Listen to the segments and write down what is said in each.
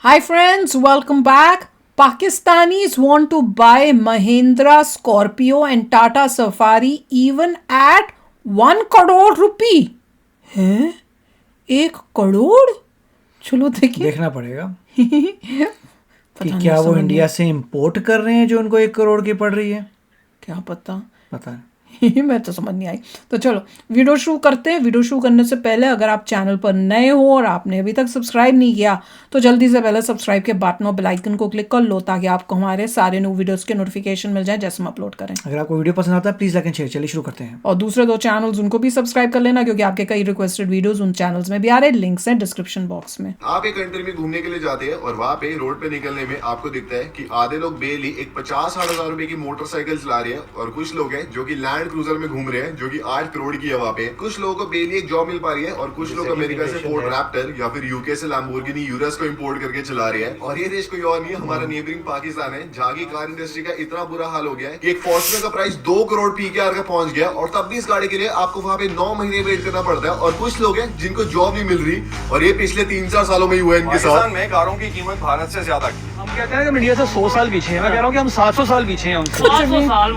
Hi friends, welcome back. Pakistanis want to buy Mahindra Scorpio and Tata Safari even at 1 crore rupee. हैं? 1 करोड़? चलो देखिए. देखना पड़ेगा पता कि नहीं, क्या वो समझ इंडिया से इंपोर्ट कर रहे हैं जो उनको 1 करोड़ की पड़ रही है। क्या पता. पता है। मैं तो समझ नहीं आई. तो चलो वीडियो शुरू करते हैं. वीडियो शुरू करने से पहले अगर आप चैनल पर नए हो और आपने अभी तक सब्सक्राइब नहीं किया तो जल्दी से पहले सब्सक्राइब के बटन और बेल आइकन को क्लिक कर लो ताकि आपको हमारे सारे न्यू वीडियोस के नोटिफिकेशन मिल जाए जैसे हम अपलोड करें. अगर आपको वीडियो पसंद आता है प्लीज लाइक एंड शेयर। चलिए शुरू करते हैं। और दूसरे 2 चैनल्स उनको भी सब्सक्राइब कर लेना क्योंकि आपके कई रिक्वेस्टेड वीडियोस उन चैनल्स में भी आ रहे हैं. लिंक्स हैं डिस्क्रिप्शन बॉक्स में. आप एक कंट्री में घूमने के लिए जाते हैं और वहाँ पे रोड पे निकलने में आपको दिखता है कि आधे लोग बेली एक 50-60 हजार रुपए की मोटरसाइकिल चला रहे हैं और कुछ लोग हैं जो कि लैंड क्रूजर में घूम रहे हैं जो कि 8 करोड़ की है वहाँ पे. कुछ लोगों को बेली एक जॉब मिल पा रही है और कुछ लोग अमेरिका से फोर्ड रैप्टर या फिर यूके से लैम्बोर्गिनी यूरस को इंपोर्ट करके चला रहे हैं. और ये देश कोई और नहीं है, हमारा नेबरिंग पाकिस्तान है जहाँ की कार इंडस्ट्री का इतना बुरा हाल हो गया है कि एक फॉर्च्यूनर का प्राइस 2 करोड़ पीकेआर का पहुंच गया और तब भी इस गाड़ी के लिए आपको वहाँ पे 9 महीने वेट करना पड़ता है. और कुछ लोग हैं जिनको जॉब नहीं मिल रही और ये पिछले 3-4 सालों में ही हुआ है इनके साथ. पाकिस्तान में कारों की कीमत भारत से ज्यादा की. हम कहते हैं कि हम इंडिया से 100 साल पीछे हैं. मैं कह रहा हूँ कि हम 700 साल पीछे हैं उनसे. 500 साल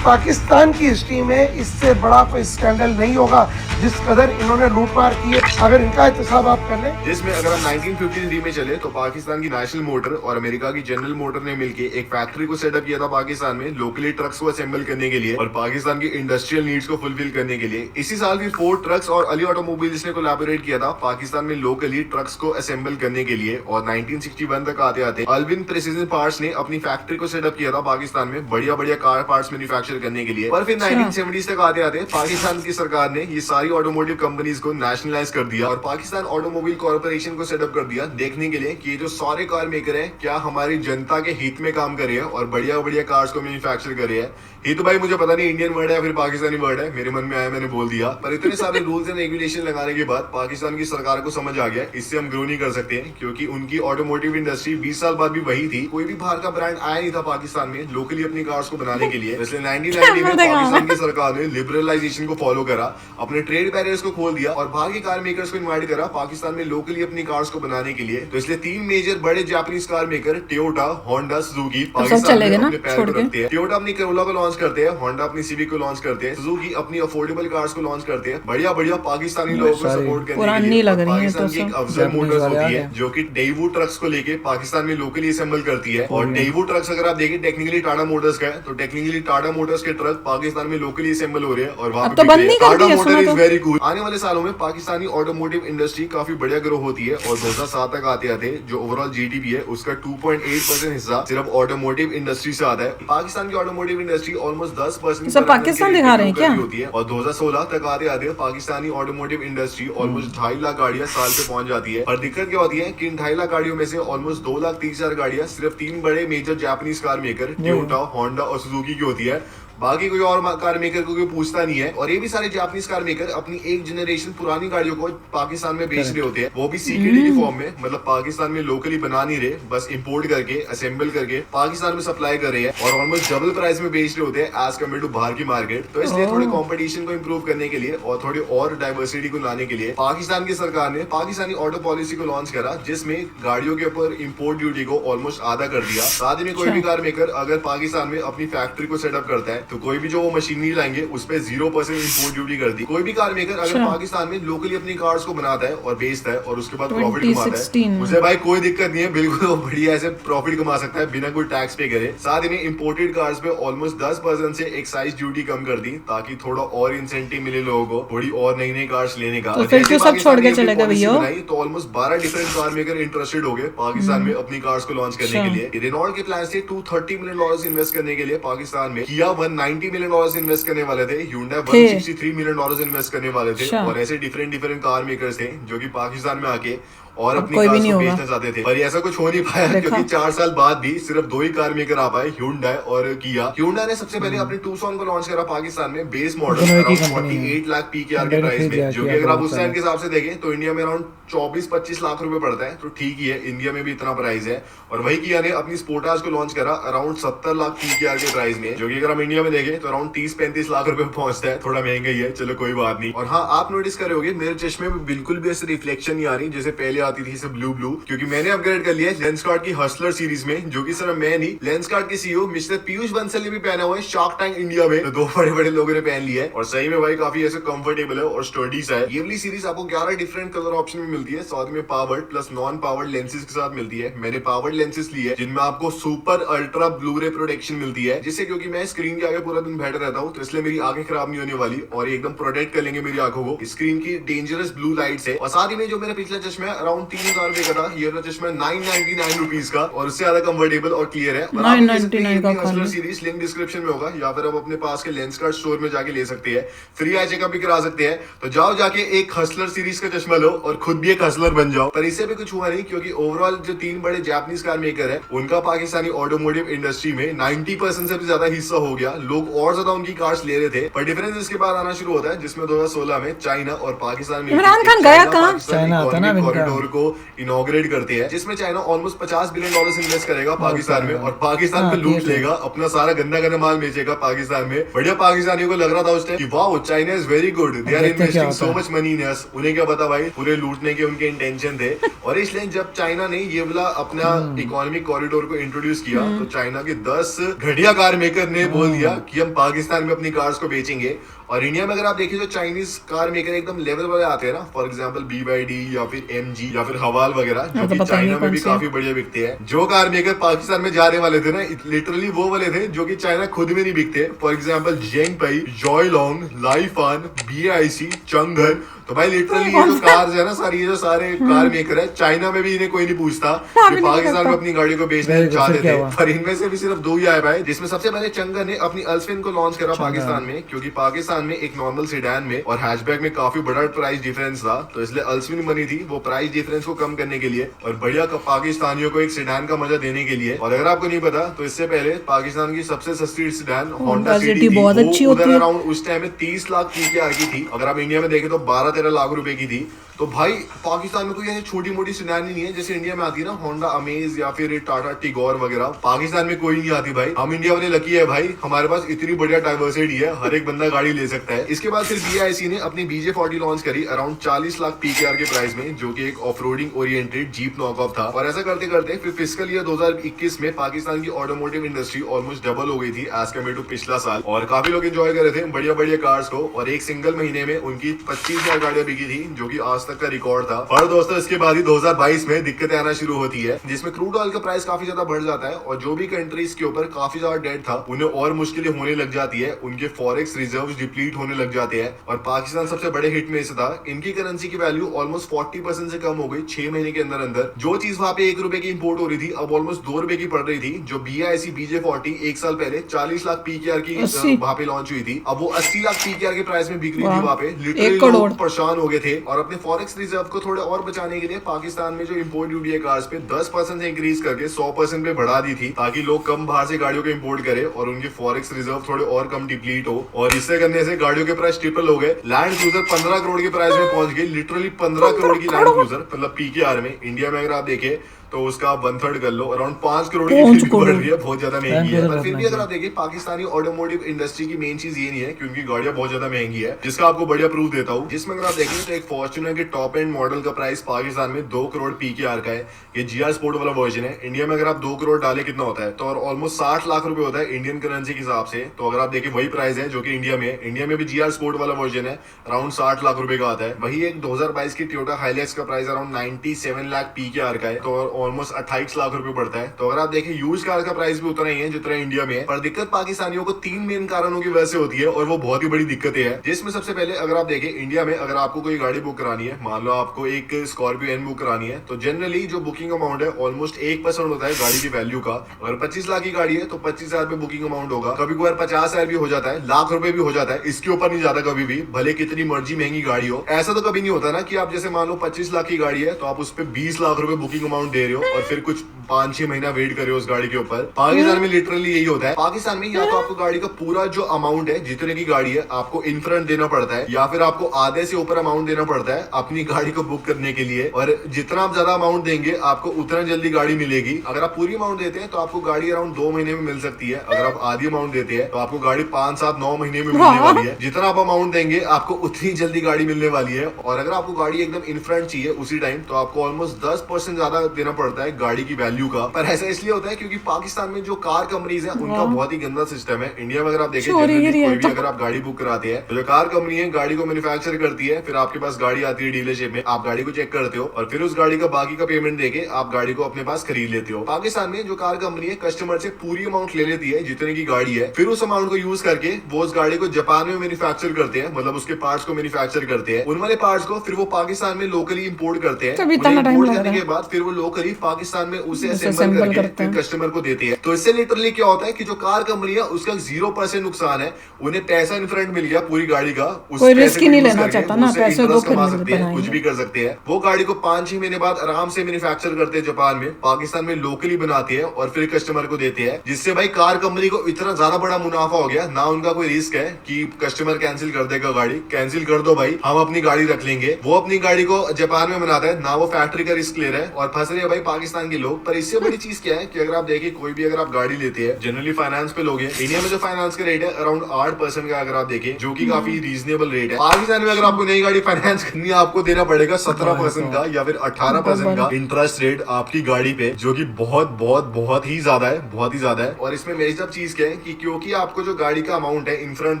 पाकिस्तान की हिस्ट्री में इससे बड़ा कोई स्कैंडल नहीं होगा जिस कदर इन्होंने लूटमार की है. अगर इनका एहतसाब आप कर लें, जिसमें अगर हम 1953 में चले तो पाकिस्तान की नेशनल मोटर और अमेरिका की जनरल मोटर ने मिलकर एक फैक्ट्री को सेटअप किया था पाकिस्तान में लोकली ट्रक्स को असेंबल करने के लिए और पाकिस्तान की इंडस्ट्रियल नीड्स को फुलफिल करने के लिए. इसी साल भी फोर्ड ट्रक्स और अली ऑटोमोबाइल्स ने कोलैबोरेट किया था पाकिस्तान में लोकली ट्रक्स को असेंबल करने के लिए. और 1961 तक आते आते अल्विन प्रिसिजन पार्ट्स ने अपनी फैक्ट्री को सेटअप किया था पाकिस्तान में बढ़िया बढ़िया कार पार्ट्स मैन्युफैक्चर करने के लिए. पर फिर 1970s तक आते आते पाकिस्तान की सरकार ने ये सारी ऑटोमोटिव कंपनीज को नेशनलाइज कर दिया और पाकिस्तान ऑटोमोबाइल कॉर्पोरेशन को सेटअप कर दिया देखने के लिए कि ये जो सारे कार मेकर हैं क्या हमारी जनता के हित में काम कर रहे हैं और बढ़िया बढ़िया कार्स को मैन्युफैक्चर कर रहे हैं. ये तो भाई मुझे पता नहीं इंडियन वर्ड है या फिर पाकिस्तानी वर्ड है, मेरे मन में आया मैंने बोल दिया. पर इतने सारे रूल्स एंड रेगुलेशन लगाने के बाद पाकिस्तान की सरकार को समझ आ गया इससे हम ग्रो नहीं कर सकते हैं क्योंकि उनकी ऑटोमोटिव इंडस्ट्री 20 साल बाद भी वही थी. कोई भी बाहर का ब्रांड आया नहीं था पाकिस्तान में लोकली अपनी कार्स को बनाने के लिए. इसलिए 1990 में पाकिस्तान की सरकार ने लिबरलाइजेशन को फॉलो करा, अपने ट्रेड बैरियर्स को खोल दिया और बाहर के कार मेकर्स को इनवाइट करा पाकिस्तान में लोकली अपनी कार्स को बनाने के लिए. तो इसलिए 3 मेजर बड़े Japanese car maker Toyota, Honda, Suzuki Pakistan में अपने पैर पर रखते हैं. टोयोटा अपनी करोला को लॉन्च करते हैं, होंडा अपनी सिविक को लॉन्च करते हैं, सुजुकी अपनी अफोर्डेबल कार्स को लॉन्च करते हैं. बढ़िया बढ़िया पाकिस्तानी लोगों को सपोर्ट करने के लिए पाकिस्तान की एक अफजल मोटर्स होती है जो कि डेवू ट्रक्स को लेके पाकिस्तान में लोकली असेंबल करती है. और डेवू ट्रक्स अगर आप देखें टेक्निकली टाटा मोटर्स का है तो टेक्निकली टाटा मोटर्स के ट्रक पाकिस्तान में लोकली असेंबल हो रहे हैं और वहां पे Tata motor is very cool. आने वाले सालों में पाकिस्तानी ऑटोमोटिव इंडस्ट्री काफी बढ़िया ग्रो होती है और 2007 तक आते आते जो ओवरऑल जीडीपी है उसका 2.8% हिस्सा सिर्फ ऑटोमोटिव इंडस्ट्री से आता है. पाकिस्तान की ऑटोमोटिव इंडस्ट्री ऑलमोस्ट 10% पाकिस्तान दिखा रहे हैं क्या होती है और 2016 तक आते आते Pakistani automotive industry almost 2.5 lakh गाड़ियां साल पे पहुंच जाती है. और दिक्कत क्या होती है कि इन 2.5 लाख गाड़ियों में से ऑलमोस्ट 2,30,000 गाड़ियां सिर्फ 3 बड़े major Japanese car maker Toyota, Honda और सुजुकी की होती है. बाकी कोई और कार मेकर को कोई पूछता नहीं है. और ये भी सारे जापानीज कार मेकर अपनी एक जनरेशन पुरानी गाड़ियों को पाकिस्तान में बेच रहे होते हैं, वो भी सीकेडी की फॉर्म में. मतलब पाकिस्तान में लोकली बना नहीं रहे, बस इंपोर्ट करके असेंबल करके पाकिस्तान में सप्लाई कर रहे हैं और ऑलमोस्ट डबल प्राइस में बेच रहे होते हैं एज कम्पेयर टू बाहर की मार्केट. तो इसलिए थोड़े कॉम्पिटिशन को इम्प्रूव करने के लिए और थोड़ी और डाइवर्सिटी को लाने के लिए पाकिस्तान की सरकार ने पाकिस्तानी ऑटो पॉलिसी को लॉन्च करा जिसमें गाड़ियों के ऊपर इंपोर्ट ड्यूटी को ऑलमोस्ट आधा कर दिया. साथ ही में कोई भी कार मेकर अगर पाकिस्तान में अपनी फैक्ट्री को सेटअप करता है तो कोई भी जो वो मशीनरी लाएंगे उस पे 0% इंपोर्ट ड्यूटी कर दी. कोई भी कार मेकर अगर पाकिस्तान में लोकली अपनी कार्स को बनाता है और बेचता है और उसके बाद प्रॉफिट कमाता है उसे भाई कोई दिक्कत नहीं है, बिल्कुल वो बढ़िया ऐसे प्रॉफिट कमा सकता है बिना कोई टैक्स पे करे. साथ ही में इंपोर्टेड कार्स पे ऑलमोस्ट 10% से एक्साइज ड्यूटी कम कर दी ताकि थोड़ा और इंसेंटिव मिले लोगों को थोड़ी और नई नई कार्स लेने का. तो फिर क्यों सब छोड़ के चले गए भैया? तो almost 12 different car maker interested हो गए पाकिस्तान में अपनी कार्स को लॉन्च करने के लिए. रेनॉल्ट के प्लान से $230 मिलियन इन्वेस्ट करने के लिए पाकिस्तान में, किया $190 मिलियन इन्वेस्ट करने वाले थे, Hyundai $163 मिलियन इन्वेस्ट करने वाले थे और ऐसे डिफरेंट कार मेकर्स थे जो कि पाकिस्तान में आके और अपनी कार को बेचना चाहते थे. पर ऐसा कुछ हो नहीं पाया क्योंकि 4 साल बाद भी सिर्फ 2 ही कार मेकर आ पाए, Hyundai और Kia. Hyundai ने सबसे पहले अपने Tucson को लॉन्च करा पाकिस्तान में बेस मॉडल 48 लाख पीकेआर के प्राइस में, जो कि अगर आप उस टाइम के हिसाब से देखें तो इंडिया में अराउंड 24-25 लाख रुपए पड़ता है. तो ठीक ही है, इंडिया में भी इतना प्राइस है. और वही Kia ने अपनी स्पोर्टाज को लॉन्च करा अराउंड 70 लाख पीकेआर के प्राइस में, जो कि अगर हम इंडिया में देखें तो अराउंड 30-35 लाख रुपए पहुंचता है. थोड़ा महंगा ही है, चलो कोई बात नहीं. और हाँ, आप नोटिस कर रहे होगे मेरे चश्मे में बिल्कुल भी ऐसे रिफ्लेक्शन नहीं आ रही जैसे पहले आती थी सब ब्लू, क्योंकि मैंने अपग्रेड कर लिया है लेंसकार्ट की हसलर सीरीज में, जो कि सिर्फ मैं नहीं, लेंसकार्ट के सीईओ मिस्टर पीयूष बंसल ने भी पहना हुआ है शार्क टैंक इंडिया में, तो 2 बड़े लोगों ने पहन लिया है और सही में भाई काफी ऐसे कंफर्टेबल है और स्टडी सा है। ये वाली सीरीज आपको 11 डिफरेंट कलर ऑप्शन में मिलती है, साथ में powered plus non powered lenses के साथ मिलती है। मैंने पावर्ड लेंसेज लिए है जिनमें आपको सुपर अल्ट्रा ब्लू रे प्रोटेक्शन मिलती है, जिससे क्योंकि मैं स्क्रीन के आगे पूरा दिन बैठा रहता हूँ, तो इसलिए मेरी आंखें खराब नहीं होने वाली और एकदम प्रोटेक्ट कर लेंगे मेरी आंखों को स्क्रीन की डेंजरस ब्लू लाइट से। और साथ ही में जो मेरा पिछला चश्मा है अराउंड 3000 रुपए का था, ये वाला चश्मा 999 रुपीज का और उससे ज्यादा कंफर्टेबल और क्लियर है। 999 का हसलर सीरीज लिंक डिस्क्रिप्शन में होगा, या फिर आप अपने पास के लेंसकार्ट स्टोर में जाके ले सकते हैं, फ्री आई चेकअप भी करा सकते हैं। तो जाओ जाके एक हसलर सीरीज का चश्मा लो और खुद भी एक हसलर बन जाओ। पर इससे भी कुछ हुआ नहीं, क्योंकि ओवरऑल जो 3 बड़े जापानीज कार मेकर है उनका पाकिस्तानी ऑटोमोटिव इंडस्ट्री में 90% से भी ज्यादा हिस्सा हो गया। लोग और ज्यादा उनकी कार्स ले रहे थे, पर डिफरेंस इसके बाद आना शुरू होता है, जिसमें 2016 में चाइना और पाकिस्तान में इमरान खान गया कहाँ? चाइना आता ना कॉरिडोर को इनॉग्रेट करते हैं, जिसमें चाइना ऑलमोस्ट $50 बिलियन इन्वेस्ट करेगा पाकिस्तान में और पाकिस्तान पे लूट लेगा, अपना सारा गंदा माल बेचेगा पाकिस्तान में। बढ़िया पाकिस्तानियों को लग रहा था उस टाइम कि wow China is very good, they are investing so much money in us. उन्हें क्या पता भाई, पूरे लूटने के उनके इंटेंशन थे। और इसलिए जब चाइना ने ये वाला अपना इकोनॉमिक कॉरिडोर को इंट्रोड्यूस किया, तो चाइना के 10 घटिया कार मेकर ने बोल दिया कि हम पाकिस्तान में अपनी कार्स को बेचेंगे। और इंडिया में अगर आप देखिए जो चाइनीज कार मेकर एकदम लेवल वाले आते हैं ना, फॉर एग्जांपल BYD या फिर MG या फिर हवाल वगैरह, जो कि चाइना में भी काफी बढ़िया बिकते हैं। जो कार मेकर पाकिस्तान में जाने वाले थे ना, लिटरली वो वाले थे जो कि चाइना खुद में नहीं बिकते। फॉर एग्जांपल जेंगपई, जॉयलोंग, लाइफान, BAIC, चंगन। तो भाई लिटरली ये जो कार्स है ना सारी, ये जो सारे कार मेकर है, चाइना में भी इन्हें कोई नहीं पूछता कि पाकिस्तान में अपनी गाड़ी को बेचने चाहते थे, पर इनमें से भी सिर्फ 2 ही आए भाई, जिसमें सबसे पहले चंगन ने अपनी अल्सफिन को लॉन्च करा पाकिस्तान में, क्योंकि पाकिस्तान में एक नॉर्मल सेडान में और हैचबैक में काफी बड़ा प्राइस डिफरेंस था, तो इसलिए अल्सफिन बनी थी वो प्राइस डिफरेंस को कम करने के लिए और बढ़िया पाकिस्तानियों को एक सेडान का मजा देने के लिए। और अगर आपको नहीं पता तो इससे पहले पाकिस्तान की सबसे सस्ती सेडान होंडा सिटी बहुत अच्छी होती है, अराउंड उस टाइम में 30 लाख की थी। अगर आप इंडिया में देखें तो 12-13 लाख रुपए की थी। तो भाई पाकिस्तान में कोई ऐसी छोटी मोटी सेडान नहीं है जैसे इंडिया में आती है ना, होंडा अमेज या फिर टाटा टिगोर वगैरह, पाकिस्तान में कोई नहीं आती भाई। हम इंडिया वाले लकी है भाई, हमारे पास इतनी बढ़िया डाइवर्सिटी है, हर एक बंदा गाड़ी ले सकता है। इसके बाद फिर BIC ने अपनी BJ40 लॉन्च करी अराउंड 40 लाख PKR के प्राइस में, जो कि एक ऑफ रोडिंग ओरिएंटेड जीप नॉकऑफ था। और ऐसा करते करते फिर फिस्कल ईयर 2021 में पाकिस्तान की ऑटोमोटिव इंडस्ट्री ऑलमोस्ट डबल हो गई थी एज कम्पेयर टू पिछला साल, और काफी लोग एंजॉय कर रहे थे बढ़िया कार्स को। और एक सिंगल महीने में उनकी 25,000 गाड़ियां बिकी थी, जो कि आज तक का रिकॉर्ड था। और दोस्तों इसके बाद ही 2022 में दिक्कतें आना शुरू होती है, जिसमें क्रूड ऑयल का प्राइस काफी ज्यादा बढ़ जाता है और जो भी कंट्रीज के ऊपर काफी ज्यादा डेट था उन्हें और मुश्किलें होने लग जाती है, उनके फॉरेक्स रिजर्व्स डिप्लीट होने लग जाते हैं। और पाकिस्तान सबसे बड़े हिट में से था, इनकी करेंसी की वैल्यू ऑलमोस्ट 40% से कम हो गई 6 महीने के अंदर अंदर। जो चीज वहां पे 1 रुपए की इंपोर्ट हो रही थी अब ऑलमोस्ट 2 रुपए की पड़ रही थी। जो BIC BJ40 1 साल पहले 40 लाख PKR की वहां पे लॉन्च हुई थी, अब वो 80 लाख PKR के प्राइस में बिक रही थी वहां पे। लिटरली लोग परेशान हो गए थे और अपने फॉरेक्स रिजर्व को थोड़े और बचाने के लिए पाकिस्तान में जो इंपोर्ट ड्यूटी है कार्स पे 10% से इंक्रीज करके 100% पे बढ़ा दी थी, ताकि लोग कम बाहर से गाड़ियों को इंपोर्ट करें और उनके फॉरेक्स रिजर्व थोड़े और कम डिप्लीट हो। और इससे करने से गाड़ियों के प्राइस ट्रिपल हो गए। लैंड क्रूजर 15 करोड़ के प्राइस में पहुंच गई, लिटरली 15 करोड़ की लैंड क्रूजर, मतलब PKR में। इंडिया में अगर आप देखें तो उसका 1/3 कर लो, अराउंड 5 करोड़ की बढ़ रही है, बहुत ज्यादा महंगी है। पर फिर भी अगर आप देखिए पाकिस्तानी ऑटोमोटिव इंडस्ट्री की मेन चीज ये नहीं है कि उनकी गाड़ियां बहुत ज्यादा महंगी है, जिसका आपको बढ़िया प्रूफ देता हूँ। जिसमें अगर आप देखें तो एक फॉर्च्यूनर के टॉप एंड मॉडल का प्राइस पाकिस्तान में 2 करोड़ PKR का है, ये GR स्पोर्ट वाला वर्जन है। इंडिया में अगर आप 2 करोड़ डाले कितना होता है, तो ऑलमोस्ट 60 लाख रुपए होता है इंडियन करेंसी के हिसाब से। तो अगर आप देखें वही प्राइस है जो कि इंडिया में है। इंडिया में भी GR स्पोर्ट वाला वर्जन है, अराउंड 60 लाख रुपए का आता है। वही एक 2022 की टोयोटा हाइलैक्स का प्राइस अराउंड 97 लाख PKR का है, तो ऑलमोस्ट 28 लाख रुपए पड़ता है। तो अगर आप देखें यूज कार का प्राइस भी उतना ही है जितना इंडिया में है। पर दिक्कत पाकिस्तानियों को 3 मेन कारणों की वजह से होती है और वो बहुत ही बड़ी दिक्कतें हैं। जिसमें सबसे पहले अगर आप देखें इंडिया में अगर आपको कोई गाड़ी बुक करानी है, मान लो आपको एक स्कॉर्पियो एन बुक करानी है, तो जनरली जो बुकिंग अमाउंट है ऑलमोस्ट 1% होता है गाड़ी की वैल्यू का। अगर 25 लाख की गाड़ी है तो 25,000 रुपए बुकिंग अमाउंट होगा, कभी कभार 50,000 भी हो जाता है, लाख रुपए भी हो जाता है, इसके ऊपर नहीं जाता कभी भी, भले कितनी मर्जी महंगी गाड़ी हो। ऐसा तो कभी नहीं होता ना कि आप जैसे मान लो 25 लाख की गाड़ी है तो आप उस पर 20 लाख रुपए बुकिंग अमाउंट दे रहे रहे हो और फिर कुछ 5-6 महीना वेट करे उस गाड़ी के ऊपर। पाकिस्तान में लिटरली यही होता है। पाकिस्तान में या तो आपको गाड़ी का पूरा जो अमाउंट है, जितने की गाड़ी है, आपको इन फ्रंट देना पड़ता है, या फिर आपको आधे से ऊपर अमाउंट देना पड़ता है अपनी गाड़ी को बुक करने के लिए। और जितना आप ज्यादा अमाउंट देंगे आपको उतना जल्दी गाड़ी मिलेगी। अगर आप पूरी अमाउंट देते हैं तो आपको गाड़ी अराउंड 2 महीने में मिल सकती है। अगर आप आधी अमाउंट देते हैं तो आपको गाड़ी 5, 7, 9 महीने में मिलने वाली है। जितना आप अमाउंट देंगे आपको उतनी जल्दी गाड़ी मिलने वाली है। और अगर आपको गाड़ी एकदम इन फ्रंट चाहिए उसी टाइम, तो आपको ऑलमोस्ट 10% ज्यादा देना पड़ता है गाड़ी की वैल्यू का। पर ऐसा इसलिए होता है क्योंकि पाकिस्तान में जो कार कंपनीज है उनका बहुत ही गंदा सिस्टम है। इंडिया में अगर आप देखें कोई भी अगर आप गाड़ी बुक कराते हैं तो जो कार कंपनी है गाड़ी को मैन्युफैक्चर करती है, फिर आपके पास गाड़ी आती है डीलरशिप में, आप गाड़ी को चेक करते हो और फिर उस गाड़ी का बाकी का पेमेंट देके आप गाड़ी को अपने पास खरीद लेते हो। पाकिस्तान में जो कार कंपनी है कस्टमर से पूरी अमाउंट ले लेती है जितने की गाड़ी है, फिर उस अमाउंट को यूज करके वो उस गाड़ी को जापान में मैन्युफैक्चर करते हैं, मतलब उसके पार्ट्स को मैन्युफैक्चर करते हैं। उन वाले पार्ट्स को फिर वो पाकिस्तान में लोकली इंपोर्ट करते हैं। इंपोर्ट करने के बाद फिर वो लोकली पाकिस्तान में उसे असेंबल करके फिर कस्टमर को देते हैं। तो इससे लिटरली क्या होता है कि जो कार कंपनी है उसका 0% नुकसान है। उन्हें पैसा इन फ्रंट मिल गया पूरी गाड़ी का, कोई रिस्क ही नहीं लेना चाहता ना, पैसे दो कमा सकते हैं, कुछ भी कर सकते हैं। वो गाड़ी को 5-6 महीने बाद आराम से मैन्युफैक्चर करते हैं जापान में, पाकिस्तान में लोकली बनाते हैं और फिर कस्टमर को देते हैं। जिससे भाई कार कंपनी को इतना ज्यादा बड़ा मुनाफा हो गया, ना उनका कोई रिस्क है कि कस्टमर कैंसिल कर देगा गाड़ी, कैंसिल कर दो भाई हम अपनी गाड़ी रख लेंगे। वो अपनी गाड़ी को जापान में बनाता है, ना वो फैक्ट्री का रिस्क ले रहा है और फंस रहे हैं भाई पाकिस्तान के लोग। पर इससे बड़ी चीज क्या है कि अगर आप देखिए कोई भी अगर आप गाड़ी लेते हैं जनरली फाइनेंस पे लोगे, इंडिया में जो फाइनेंस का रेट है अराउंड 8% का अगर आप देखें, जो कि काफी रीजनेबल रेट है। पाकिस्तान में अगर आपको नई गाड़ी फाइनेंस करनी है आपको देना पड़ेगा 17% का या फिर 18% का इंटरेस्ट रेट आपकी गाड़ी पे, जो कि बहुत ही ज्यादा है, बहुत ही ज्यादा है। और इसमें मेरी सब चीज क्या है कि क्योंकि आपको जो गाड़ी का अमाउंट है इन फ्रंट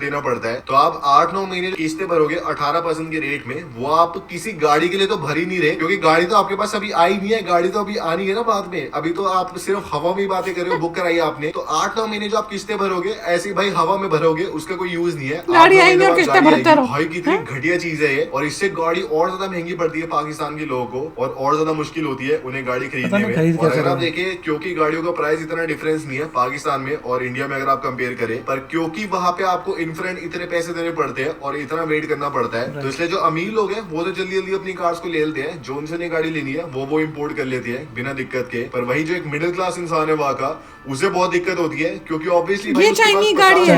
देना पड़ता है, तो आप 8-9 महीने किस्तें भरोगे 18% के रेट में, वो आप किसी गाड़ी के लिए तो भर ही नहीं रहे, क्योंकि गाड़ी तो आपके पास अभी आई नहीं है, गाड़ी तो अभी आनी है ना बाद में। अभी तो आप सिर्फ हवा में बातें कर रहे हो, बुक कराई आपने, तो 8-9 महीने जो आप किस्तें भरोगे ऐसे भाई हवा में भरोगे, उसका कोई यूज नहीं है। गाड़ी आएगी और किस्तें भरते रहो। भाई कितनी घटिया चीज है ये, और इससे गाड़ी और ज्यादा महंगी पड़ती है पाकिस्तान के लोगों को और ज्यादा मुश्किल होती है उन्हें गाड़ी खरीदने में। और अगर आप देखें क्योंकि गाड़ियों का प्राइस इतना डिफरेंस नहीं है पाकिस्तान में और इंडिया में अगर आप कंपेयर करें, पर क्योंकि वहां पे आपको इन फ्रंट इतने पैसे देने पड़ते हैं और इतना वेट करना पड़ता है, तो इसलिए जो अमीर लोग हैं वो तो जल्दी जल्दी अपनी कार्स को ले लेते हैं, जो उनसे नई गाड़ी लेनी है वो इंपोर्ट कर लेते हैं बिना दिक्कत के। पर वही जो एक मिडिल क्लास इंसान है वहां का, उसे बहुत दिक्कत होती है, क्योंकि ऑब्वियसली ये चाइनीज गाड़ी है,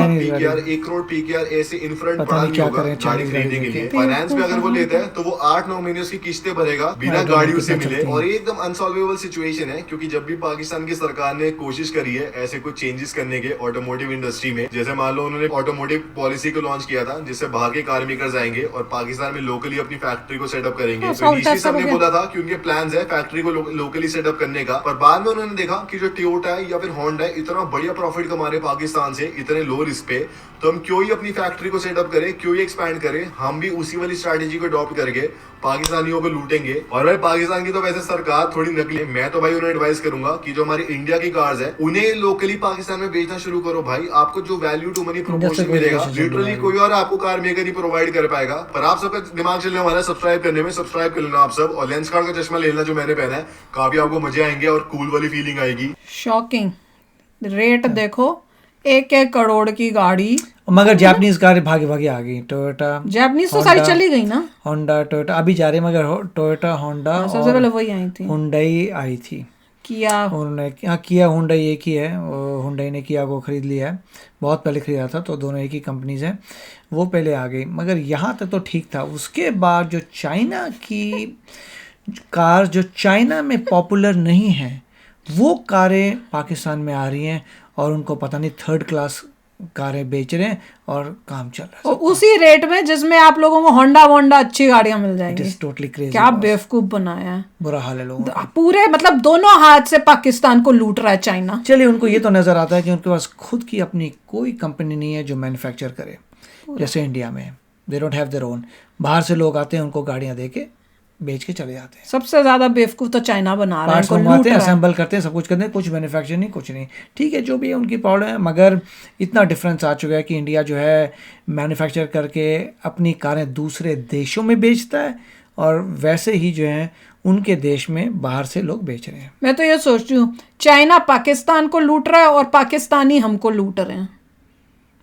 1 करोड़ पीकेआर ऐसे इन फ्रंट पड़ा नहीं होगा गाड़ी खरीदने के लिए। फाइनेंस में अगर वो लेता है तो वो 8-9 महीने उसकी किस्तें भरेगा बिना गाड़ी उसे मिले, और ये एकदम अनसॉल्वेबल सिचुएशन है। क्योंकि जब भी पाकिस्तान की सरकार ने कोशिश करी है ऐसे कुछ चेंजेस करने के ऑटोमोटिव इंडस्ट्री में, जैसे मान लो उन्होंने ऑटोमोटिव पॉलिसी को लॉन्च किया था जिससे बाहर के कार मेकर्स आएंगे और पाकिस्तान में लोकली अपनी फैक्ट्री को सेटअप करेंगे, तो डीसी साहब ने बोला था कि उनके प्लान्स है फैक्ट्री को लोकली सेटअप करने का। पर बाद में उन्होंने देखा कि जो टोयोटा है या फिर होंडा है इतना बढ़िया प्रॉफिट कमा रहे पाकिस्तान से इतने लो रिस्क पे, तो हम क्यों ही अपनी फैक्ट्री को सेटअप करें, क्यों ही एक्सपैंड करें, हम भी उसी वाली स्ट्रैटेजी को अडॉप्ट करके पाकिस्तानियों को लूटेंगे। और भाई पाकिस्तान की तो वैसे सरकार थोड़ी नकली है, मैं तो भाई उन्हें एडवाइस करूंगा कि जो हमारी इंडिया की कार्स है उन्हें लोकली पाकिस्तान में बेचना शुरू करो भाई, आपको जो वैल्यू टू मनी प्रोपोर्शन मिलेगा लिटरली कोई और आपको कार मेकर ही प्रोवाइड कर पाएगा। पर आप सबका दिमाग चलने वाला है सब्सक्राइब करने में, सब्सक्राइब कर लेना आप सब, और लेंस कार्ड का चश्मा ले लेना जो मैंने पहना है, काफी आपको मजे आएंगे और कूल वाली फीलिंग आएगी। शॉकिंग रेट देखो, 1-1 करोड़ की गाड़ी, मगर जापानीज कार भागे भागे आ गई। टोयोटा जापानीज तो सारी चली गई ना, होंडा टोयोटा अभी जा रही, मगर टोयोटा होंडा सबसे पहले वही आई थी, हुंडई आई थी, किया उन्होंने किया हुंडई एक ही है, हुंडई ने किया को खरीद लिया है, बहुत पहले खरीदा था, तो दोनों एक ही कंपनीज हैं, वो पहले आ गई। मगर यहाँ तक तो ठीक था, उसके बाद जो चाइना की कार जो चाइना में पॉपुलर नहीं है वो कारें पाकिस्तान में आ रही हैं और उनको पता नहीं 3rd क्लास कारें बेच रहे हैं और काम चल रहा है और उसी रेट में जिसमें आप लोगों को होंडा अच्छी गाड़ियां मिल जाएंगी। टोटली क्रेजी, क्या बेवकूफ बनाया है, बुरा हाल है लोगों का। पूरे मतलब दोनों हाथ से पाकिस्तान को लूट रहा है चाइना। चलिए उनको ये तो नजर आता है कि उनके पास खुद की अपनी कोई कंपनी नहीं है जो मैन्युफैक्चर करे, जैसे इंडिया में they don't have their own, बाहर से लोग आते हैं उनको गाड़ियां देके बेच के चले जाते हैं। सबसे ज्यादा बेवकूफ तो चाइना बना रहा है, पार्ट्स मंगवाते हैं, असेंबल करते हैं, सब कुछ करते हैं, कुछ मैन्युफैक्चर नहीं, कुछ नहीं, ठीक है जो भी है उनकी प्रॉब्लम है। मगर इतना डिफरेंस आ चुका है कि इंडिया जो है मैन्युफैक्चर करके अपनी कारें दूसरे देशों में बेचता है और वैसे ही जो है उनके देश में बाहर से लोग बेच रहे हैं। मैं तो ये सोचती हूँ चाइना पाकिस्तान को लूट रहा है और पाकिस्तानी हमको लूट रहे हैं,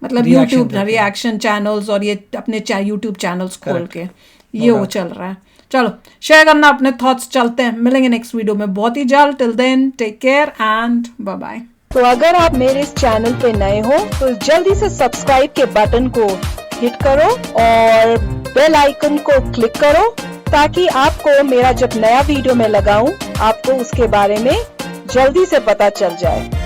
मतलब यूट्यूब रिएक्शन चैनल्स और ये अपने यूट्यूब चैनल्स खोल के ये वो चल रहा है। चलो शेयर करना अपने थॉट्स। चलते हैं, मिलेंगे नेक्स्ट वीडियो में बहुत ही जल्द। Till then take care and bye bye. तो अगर आप मेरे इस चैनल पे नए हो तो जल्दी से सब्सक्राइब के बटन को हिट करो और बेल आइकन को क्लिक करो ताकि आपको मेरा जब नया वीडियो मैं लगाऊं आपको उसके बारे में जल्दी से पता चल जाए।